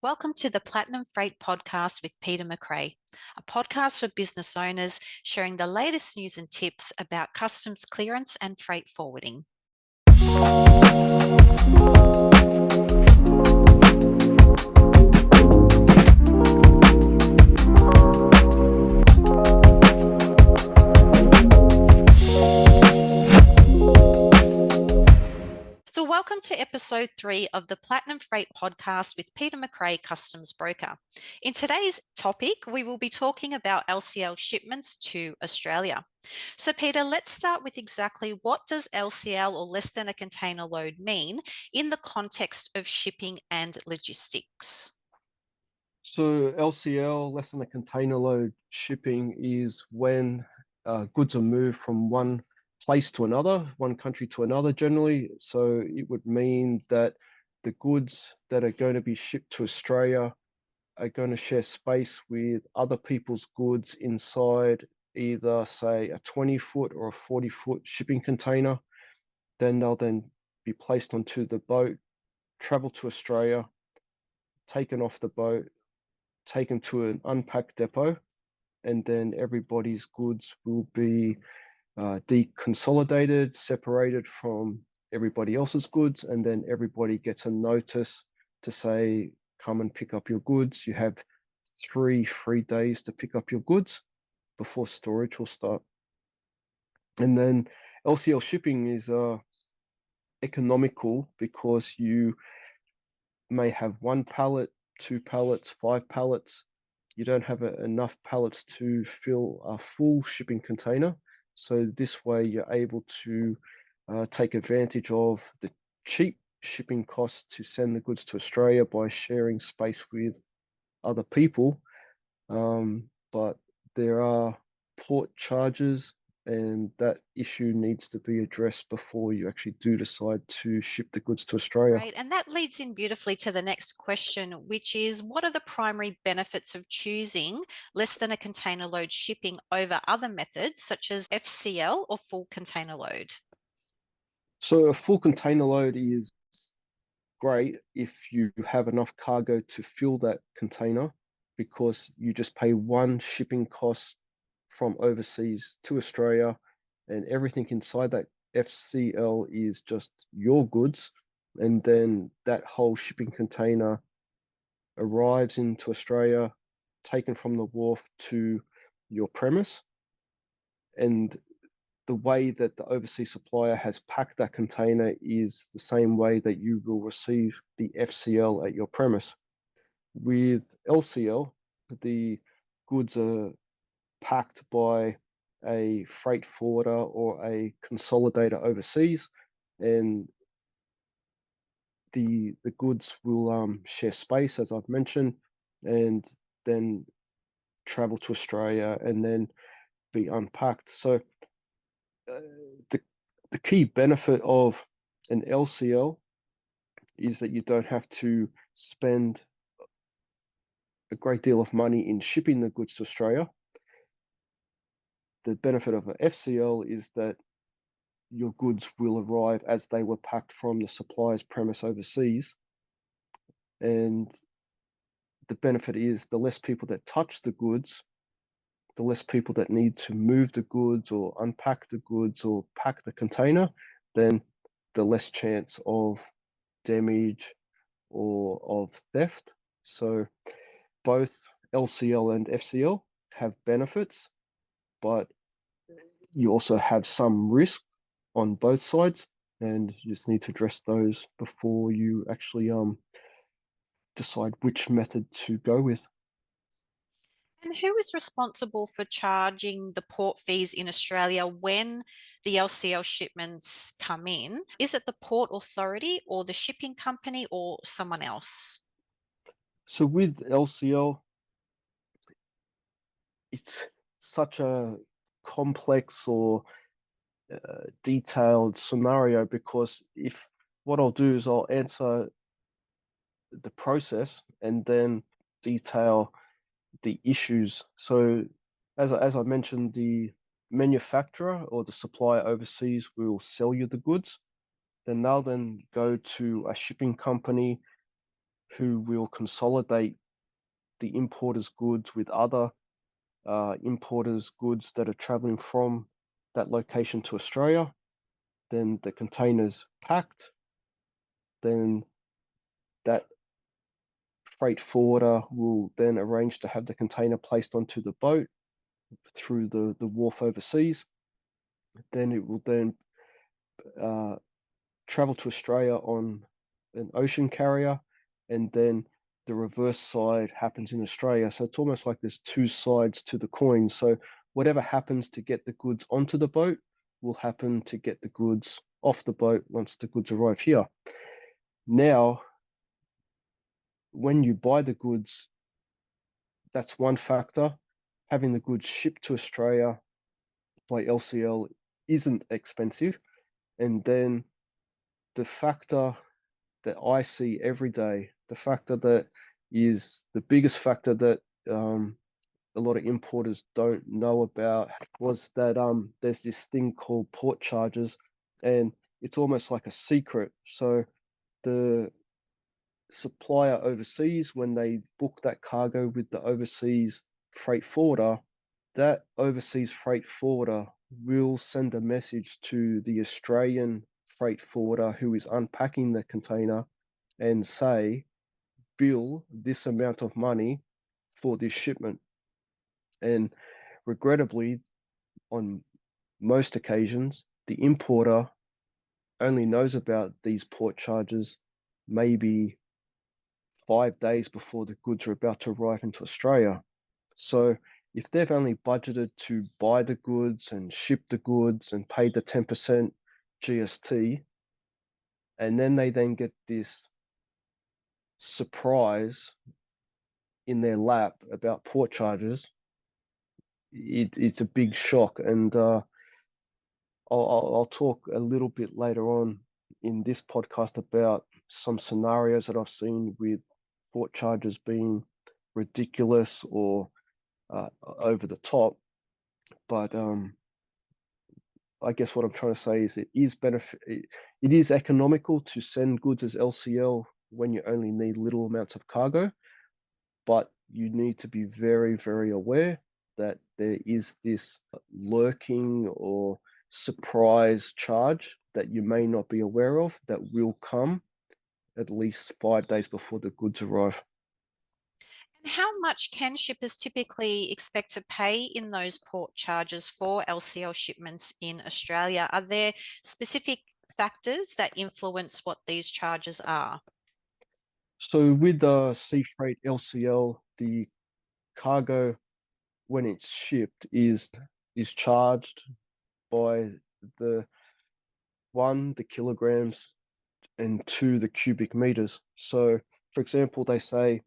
Welcome to the Platinum Freight Podcast with Peter McRae, a podcast for business owners sharing the latest news and tips about customs clearance and freight forwarding. So, welcome to episode 3 of the Platinum Freight Podcast with Peter McRae, Customs Broker. In today's topic, we will be talking about LCL shipments to Australia. So, Peter, let's start with exactly what does LCL or less than a container load mean in the context of shipping and logistics? So LCL, less than a container load shipping, is when goods are moved from one place to another, one country to another generally. So it would mean that the goods that are going to be shipped to Australia are going to share space with other people's goods inside either, say, a 20-foot or a 40-foot shipping container. Then they'll be placed onto the boat, travel to Australia, taken off the boat, taken to an unpacked depot, and then everybody's goods will be deconsolidated, separated from everybody else's goods, and then everybody gets a notice to say, come and pick up your goods. You have 3 free days to pick up your goods before storage will start. And then LCL shipping is economical because you may have 1 pallet, 2 pallets, 5 pallets. You don't have enough pallets to fill a full shipping container. So this way you're able to take advantage of the cheap shipping costs to send the goods to Australia by sharing space with other people. But there are port charges, and that issue needs to be addressed before you actually do decide to ship the goods to Australia. Great. And that leads in beautifully to the next question, which is what are the primary benefits of choosing less than a container load shipping over other methods such as FCL or full container load? So a full container load is great if you have enough cargo to fill that container, because you just pay one shipping cost from overseas to Australia, and everything inside that FCL is just your goods. And then that whole shipping container arrives into Australia, taken from the wharf to your premise. And the way that the overseas supplier has packed that container is the same way that you will receive the FCL at your premise. With LCL, the goods are packed by a freight forwarder or a consolidator overseas, and the goods will share space, as I've mentioned, and then travel to Australia and then be unpacked. So the key benefit of an LCL is that you don't have to spend a great deal of money in shipping the goods to Australia. The benefit of an FCL is that your goods will arrive as they were packed from the supplier's premise overseas. And the benefit is the less people that touch the goods, the less people that need to move the goods or unpack the goods or pack the container, then the less chance of damage or of theft. So both LCL and FCL have benefits, but you also have some risk on both sides, and you just need to address those before you actually decide which method to go with. And who is responsible for charging the port fees in Australia when the LCL shipments come in? Is it the port authority or the shipping company or someone else? So with LCL, it's such a complex or detailed scenario, because if what I'll do is I'll answer the process and then detail the issues. So as I mentioned, the manufacturer or the supplier overseas will sell you the goods. Then they'll then go to a shipping company who will consolidate the importer's goods with other importers' goods that are traveling from that location to Australia. Then the container's packed. Then that freight forwarder will then arrange to have the container placed onto the boat through the wharf overseas. Then it will then uh, travel to Australia on an ocean carrier, and then the reverse side happens in Australia. So it's almost like there's two sides to the coin. So whatever happens to get the goods onto the boat will happen to get the goods off the boat once the goods arrive here. Now, when you buy the goods, that's one factor. Having the goods shipped to Australia by LCL isn't expensive. And then the factor that I see every day, the factor that is the biggest factor that a lot of importers don't know about, was that there's this thing called port charges, and it's almost like a secret. So the supplier overseas, when they book that cargo with the overseas freight forwarder, that overseas freight forwarder will send a message to the Australian freight forwarder who is unpacking the container and say, bill this amount of money for this shipment. And regrettably, on most occasions, the importer only knows about these port charges maybe 5 days before the goods are about to arrive into Australia. So if they've only budgeted to buy the goods and ship the goods and pay the 10% GST, and then they then get this surprise in their lap about port charges, it's a big shock. And I'll talk a little bit later on in this podcast about some scenarios that I've seen with port charges being ridiculous or over the top. But I guess what I'm trying to say is it is economical to send goods as LCL when you only need little amounts of cargo, but you need to be very, very aware that there is this lurking or surprise charge that you may not be aware of that will come at least 5 days before the goods arrive. And how much can shippers typically expect to pay in those port charges for LCL shipments in Australia? Are there specific factors that influence what these charges are? So with the sea freight LCL, the cargo when it's shipped is charged by the the kilograms, and two, the cubic meters. So for example, they say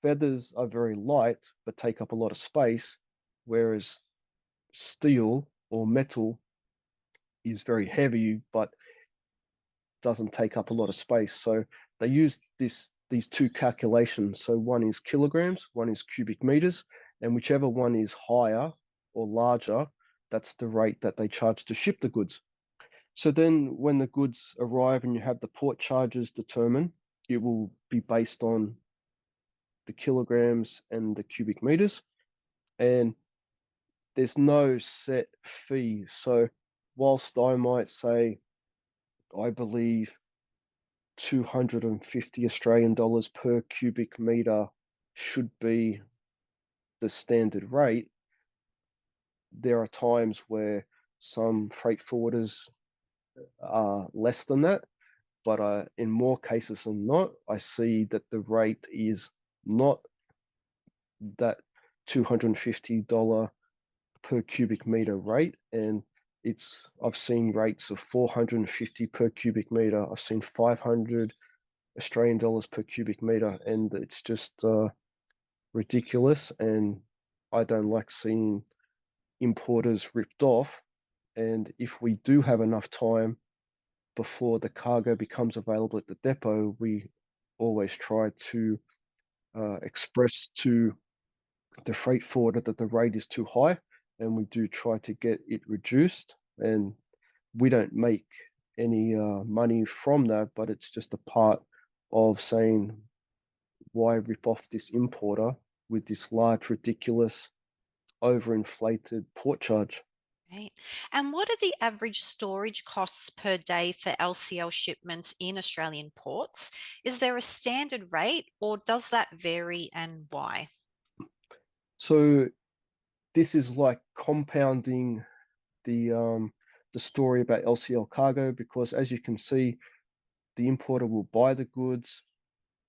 feathers are very light but take up a lot of space, whereas steel or metal is very heavy but doesn't take up a lot of space. So they use these two calculations. So one is kilograms, one is cubic meters, and whichever one is higher or larger, that's the rate that they charge to ship the goods. So then when the goods arrive and you have the port charges determined, it will be based on the kilograms and the cubic meters. And there's no set fee. So whilst I might say, I believe 250 Australian dollars per cubic meter should be the standard rate, there are times where some freight forwarders are less than that. But in more cases than not, I see that the rate is not that $250 per cubic meter rate, and I've seen rates of 450 per cubic meter. I've seen 500 Australian dollars per cubic meter, and it's just ridiculous. And I don't like seeing importers ripped off. And if we do have enough time before the cargo becomes available at the depot, we always try to express to the freight forwarder that the rate is too high, and we do try to get it reduced. And we don't make any money from that, but it's just a part of saying why rip off this importer with this large, ridiculous, overinflated port charge? Right. And what are the average storage costs per day for LCL shipments in Australian ports? Is there a standard rate or does that vary and why? So this is like compounding the story about LCL cargo, because as you can see, the importer will buy the goods,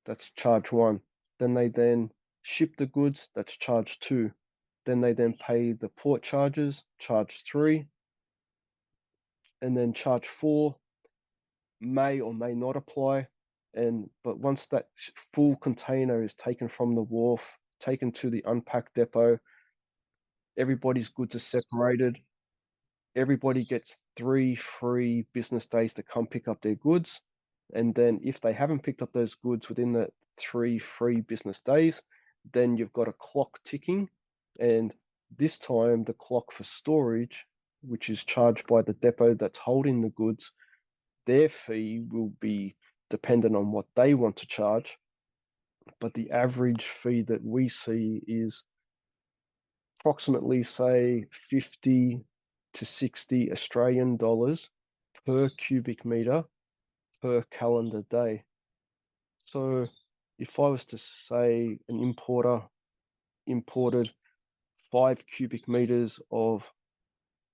that's charge one. Then they then ship the goods, that's charge two. Then they then pay the port charges, charge three, and then charge four may or may not apply. But once that full container is taken from the wharf, taken to the unpacked depot, everybody's goods are separated. Everybody gets 3 free business days to come pick up their goods. And then if they haven't picked up those goods within the 3 free business days, then you've got a clock ticking. And this time the clock for storage, which is charged by the depot that's holding the goods, their fee will be dependent on what they want to charge. But the average fee that we see is approximately, say, 50 to 60 Australian dollars per cubic meter per calendar day. So if I was to say an importer imported 5 cubic meters of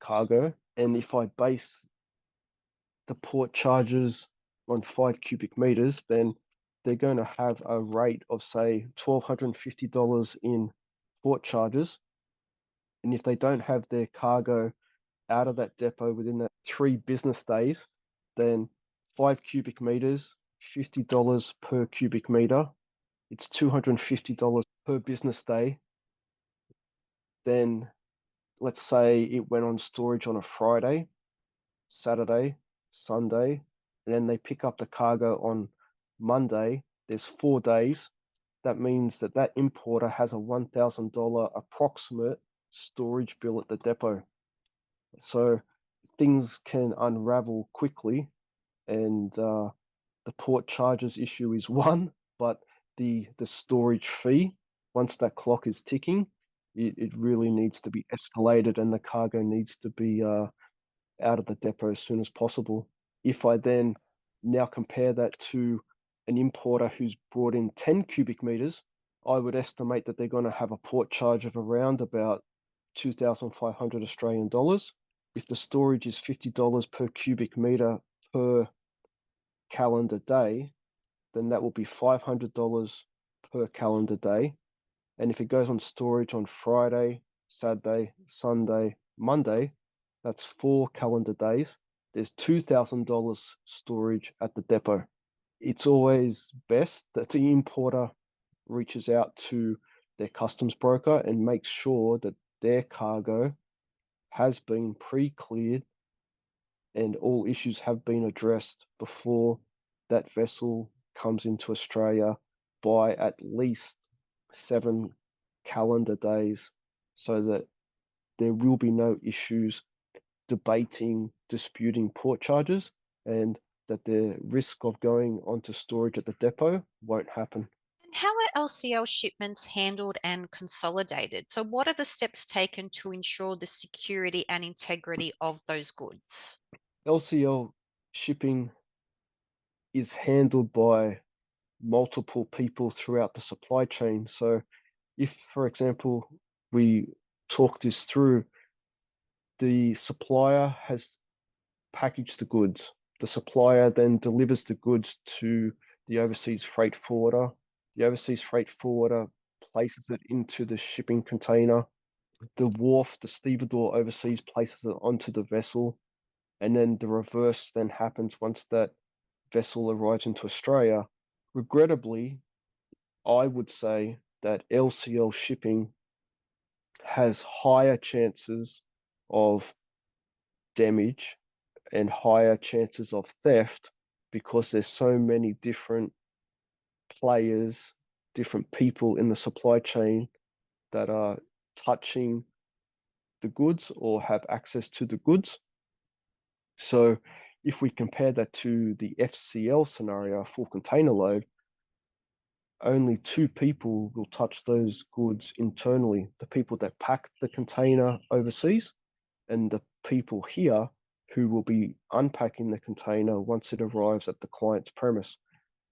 cargo, and if I base the port charges on 5 cubic meters, then they're going to have a rate of, say, $1,250 in port charges. And if they don't have their cargo out of that depot within that 3 business days, then 5 cubic meters, $50 per cubic meter, it's $250 per business day. Then let's say it went on storage on a Friday, Saturday, Sunday, and then they pick up the cargo on Monday. There's 4 days. That means that that importer has a $1,000 approximate storage bill at the depot. So things can unravel quickly, and the port charges issue is one, but the storage fee, once that clock is ticking, it really needs to be escalated, and the cargo needs to be out of the depot as soon as possible. If I then now compare that to an importer who's brought in 10 cubic meters, I would estimate that they're going to have a port charge of around about 2,500 Australian dollars. If the storage is $50 per cubic meter per calendar day, then that will be $500 per calendar day. And if it goes on storage on Friday, Saturday, Sunday, Monday, that's 4 calendar days. There's $2,000 storage at the depot. It's always best that the importer reaches out to their customs broker and makes sure that their cargo has been pre-cleared and all issues have been addressed before that vessel comes into Australia by at least 7 calendar days, so that there will be no issues disputing port charges, and that the risk of going onto storage at the depot won't happen. And how are LCL shipments handled and consolidated? So, what are the steps taken to ensure the security and integrity of those goods? LCL shipping is handled by multiple people throughout the supply chain. So if, for example, we talk this through, the supplier has packaged the goods. The supplier then delivers the goods to the overseas freight forwarder. The overseas freight forwarder places it into the shipping container. The wharf, the stevedore overseas places it onto the vessel. And then the reverse then happens once that vessel arrives into Australia. Regrettably, I would say that LCL shipping has higher chances of damage and higher chances of theft, because there's so many different players, different people in the supply chain that are touching the goods or have access to the goods. So if we compare that to the FCL scenario, full container load, only two people will touch those goods internally, the people that pack the container overseas and the people here who will be unpacking the container once it arrives at the client's premise.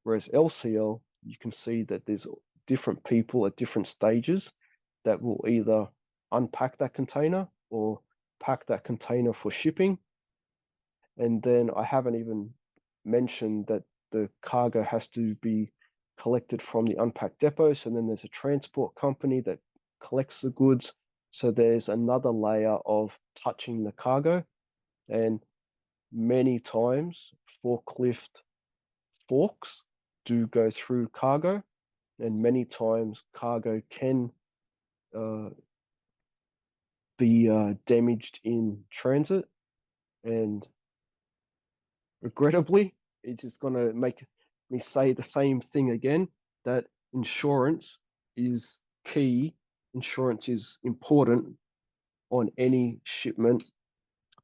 Whereas LCL, you can see that there's different people at different stages that will either unpack that container or pack that container for shipping. And then I haven't even mentioned that the cargo has to be collected from the unpacked depot. So then there's a transport company that collects the goods. So there's another layer of touching the cargo. And many times forklift forks do go through cargo, and many times cargo can be damaged in transit. And regrettably, it is going to make me say the same thing again, that insurance is key. Insurance is important on any shipment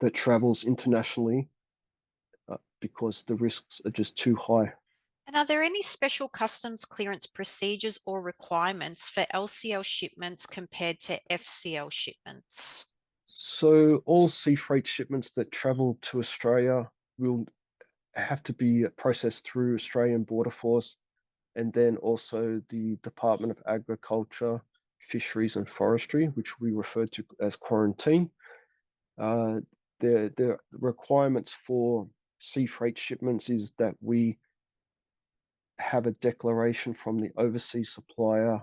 that travels internationally because the risks are just too high. And are there any special customs clearance procedures or requirements for LCL shipments compared to FCL shipments? So all sea freight shipments that travel to Australia will have to be processed through Australian Border Force and then also the Department of Agriculture, Fisheries and Forestry, which we refer to as quarantine. The requirements for sea freight shipments is that we have a declaration from the overseas supplier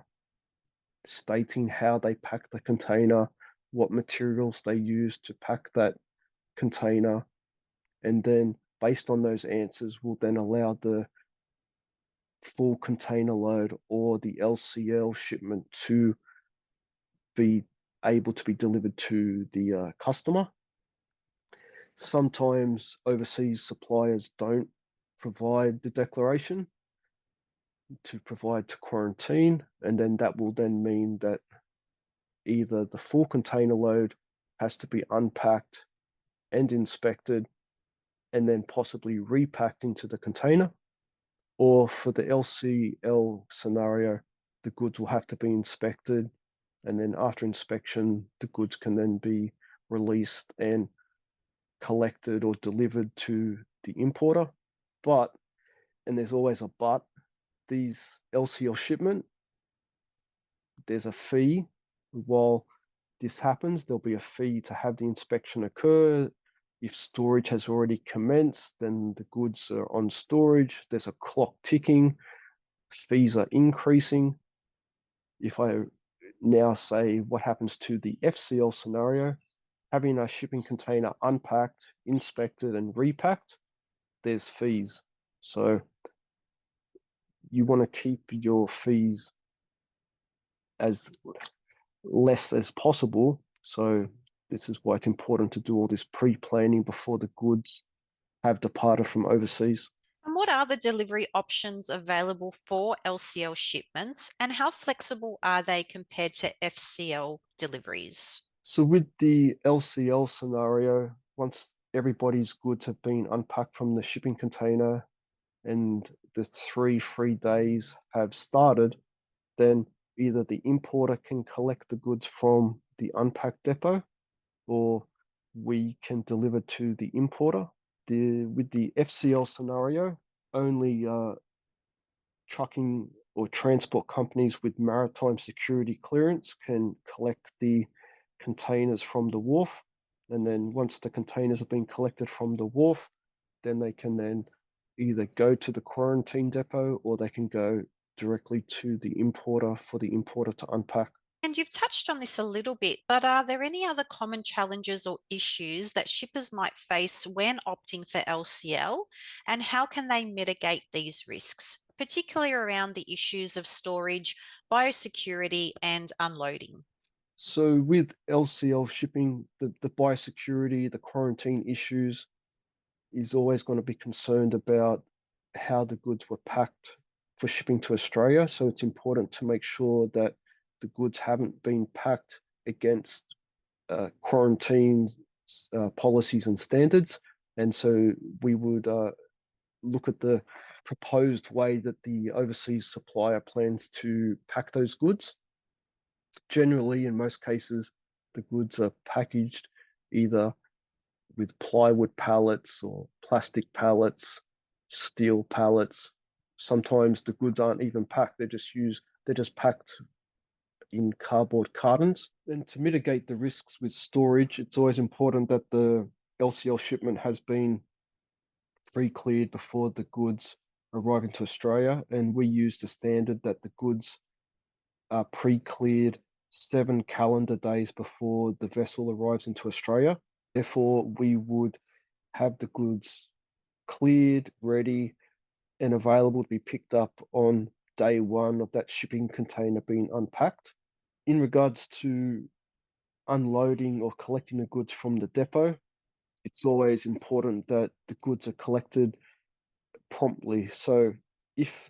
stating how they pack the container, what materials they use to pack that container, and then based on those answers, we'll then allow the full container load or the LCL shipment to be able to be delivered to the customer. Sometimes overseas suppliers don't provide the declaration to provide to quarantine, and then that will then mean that either the full container load has to be unpacked and inspected and then possibly repacked into the container, or for the LCL scenario, the goods will have to be inspected, and then after inspection, the goods can then be released and collected or delivered to the importer. But, and there's always a but, these LCL shipment, there's a fee. While this happens, there'll be a fee to have the inspection occur. If storage has already commenced, then the goods are on storage. There's a clock ticking. Fees are increasing. If I now say what happens to the FCL scenario, having a shipping container unpacked, inspected, and repacked, there's fees. So you want to keep your fees as less as possible. So this is why it's important to do all this pre-planning before the goods have departed from overseas. And what are the delivery options available for LCL shipments, and how flexible are they compared to FCL deliveries? So with the LCL scenario, once everybody's goods have been unpacked from the shipping container and the 3 free days have started, then either the importer can collect the goods from the unpacked depot or we can deliver to the importer. With the FCL scenario, only trucking or transport companies with maritime security clearance can collect the containers from the wharf. And then once the containers have been collected from the wharf, then they can then either go to the quarantine depot or they can go directly to the importer for the importer to unpack. And you've touched on this a little bit, but are there any other common challenges or issues that shippers might face when opting for LCL? And how can they mitigate these risks, particularly around the issues of storage, biosecurity, and unloading? So with LCL shipping, the biosecurity, the quarantine issues is always going to be concerned about how the goods were packed for shipping to Australia. So it's important to make sure that the goods haven't been packed against quarantine policies and standards. And so we would look at the proposed way that the overseas supplier plans to pack those goods. Generally, in most cases, the goods are packaged either with plywood pallets or plastic pallets, steel pallets. Sometimes the goods aren't even packed, they're just packed in cardboard cartons. And to mitigate the risks with storage, it's always important that the LCL shipment has been pre-cleared before the goods arrive into Australia. And we use the standard that the goods are pre-cleared 7 calendar days before the vessel arrives into Australia. Therefore, we would have the goods cleared, ready, and available to be picked up on day one of that shipping container being unpacked. In regards to unloading or collecting the goods from the depot, it's always important that the goods are collected promptly. So if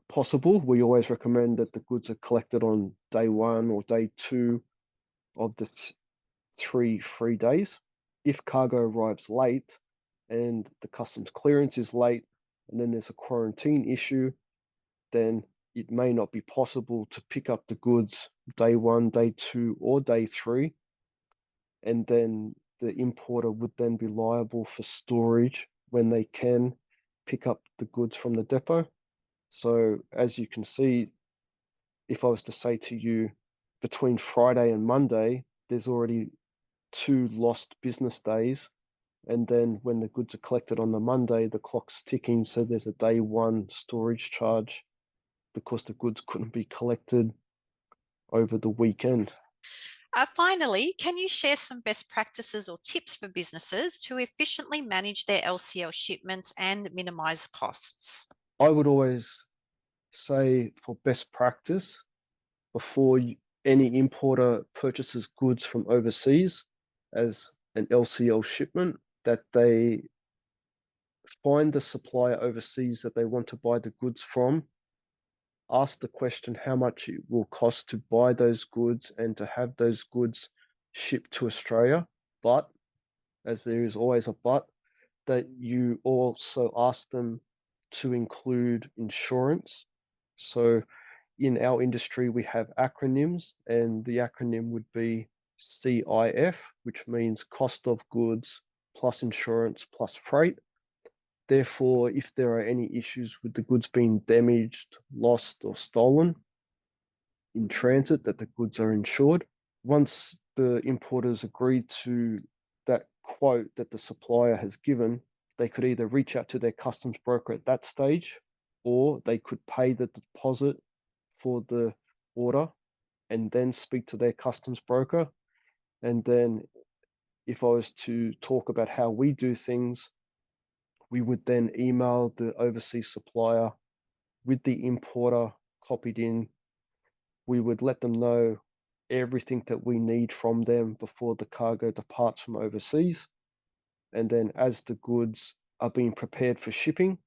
possible, we always recommend that the goods are collected on day one or day two of the three free days. If cargo arrives late and the customs clearance is late, and then there's a quarantine issue, then it may not be possible to pick up the goods day one, day two, or day three. And then the importer would then be liable for storage when they can pick up the goods from the depot. So as you can see, if I was to say to you, between Friday and Monday, there's already 2 lost business days. And then when the goods are collected on the Monday, the clock's ticking. So there's a day one storage charge because the goods couldn't be collected over the weekend. Finally, can you share some best practices or tips for businesses to efficiently manage their LCL shipments and minimize costs? I would always say for best practice, before any importer purchases goods from overseas as an LCL shipment, that they find the supplier overseas that they want to buy the goods from, ask the question how much it will cost to buy those goods and to have those goods shipped to Australia. But, as there is always a but, that you also ask them to include insurance. So in our industry, we have acronyms, and the acronym would be CIF, which means cost of goods plus insurance plus freight. Therefore, if there are any issues with the goods being damaged, lost, or stolen in transit, that the goods are insured. Once the importers agree to that quote that the supplier has given, they could either reach out to their customs broker at that stage, or they could pay the deposit for the order and then speak to their customs broker. And then if I was to talk about how we do things, we would then email the overseas supplier with the importer copied in. We would let them know everything that we need from them before the cargo departs from overseas. And then as the goods are being prepared for shipping,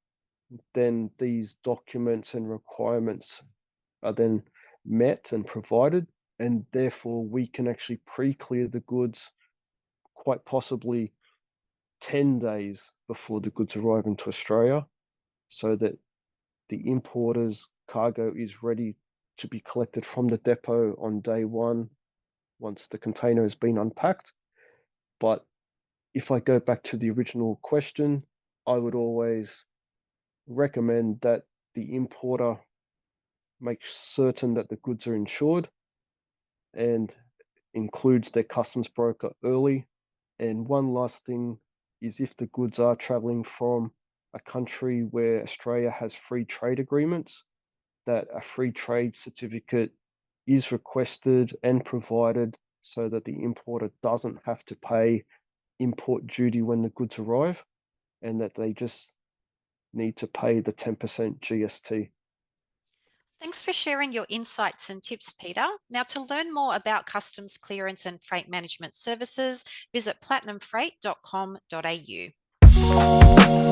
then these documents and requirements are then met and provided. And therefore we can actually pre-clear the goods quite possibly 10 days before the goods arrive into Australia, so that the importer's cargo is ready to be collected from the depot on day one once the container has been unpacked. But if I go back to the original question, I would always recommend that the importer makes certain that the goods are insured and includes their customs broker early. And one last thing is, if the goods are traveling from a country where Australia has free trade agreements, that a free trade certificate is requested and provided so that the importer doesn't have to pay import duty when the goods arrive, and that they just need to pay the 10% GST. Thanks for sharing your insights and tips, Peter. Now, to learn more about customs clearance and freight management services, visit platinumfreight.com.au.